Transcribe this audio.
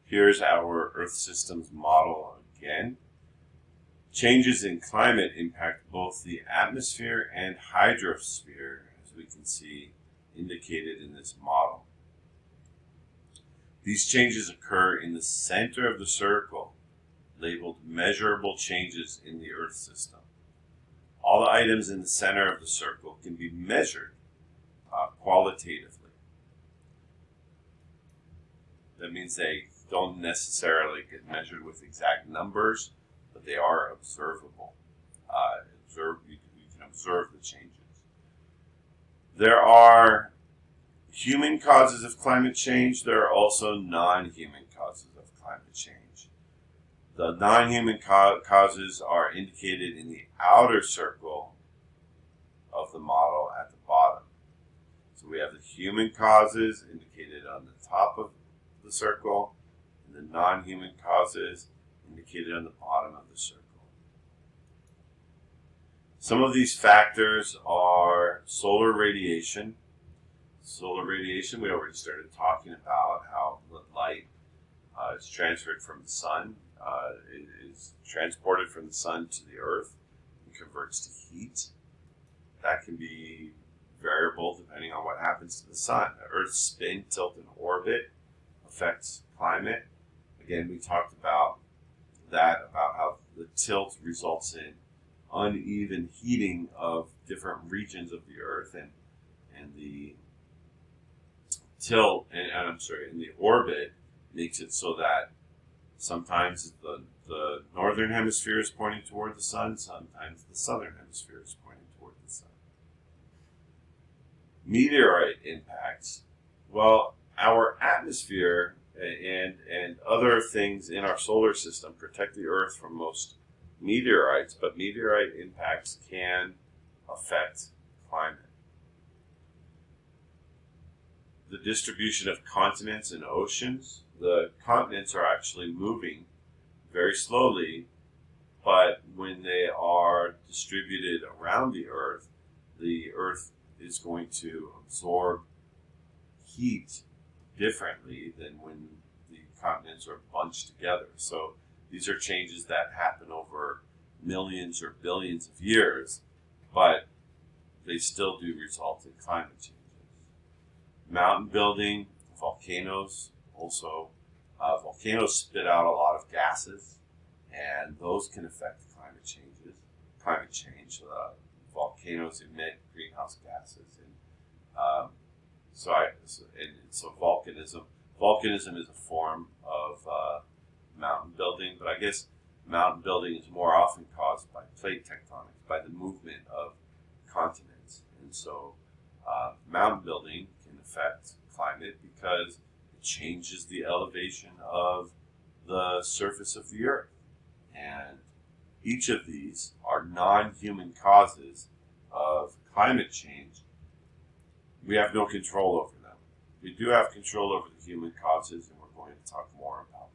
Here's our Earth system's model again. Changes in climate impact both the atmosphere and hydrosphere, as we can see indicated in this model. These changes occur in the center of the circle, labeled measurable changes in the Earth system. All the items in the center of the circle can be measured qualitatively. That means they don't necessarily get measured with exact numbers, but they are observable. You can observe the changes. There are human causes of climate change. There are also non-human causes of climate change. The non-human causes are indicated in the outer circle of the model at the bottom. So we have the human causes indicated on the top of the circle, and the non-human causes indicated on the bottom of the circle. Some of these factors are solar radiation. Solar radiation, we already started talking about how light is transferred from the sun, is transported from the sun to the earth and converts to heat. That can be variable depending on what happens to the sun. The Earth's spin, tilt, and orbit affects climate. Again, we talked about that, about how the tilt results in uneven heating of different regions of the Earth, and the tilt, and the orbit makes it so that sometimes the northern hemisphere is pointing toward the sun, sometimes the southern hemisphere is pointing toward the sun. Meteorite impacts. Well, our atmosphere and other things in our solar system protect the Earth from most meteorites, but meteorite impacts can affect climate. The distribution of continents and oceans. The continents are actually moving very slowly, but when they are distributed around the Earth is going to absorb heat differently than when the continents are bunched together. So these are changes that happen over millions or billions of years, but they still do result in climate changes. Mountain building, volcanoes also. Volcanoes spit out a lot of gases, and those can affect climate change. Volcanoes emit greenhouse gases, and so volcanism is a form of mountain building, but I guess mountain building is more often caused by plate tectonics, by the movement of continents, and so mountain building can affect climate because it changes the elevation of the surface of the Earth. And each of these are non-human causes of climate change. We have no control over them. We do have control over the human causes, and we're going to talk more about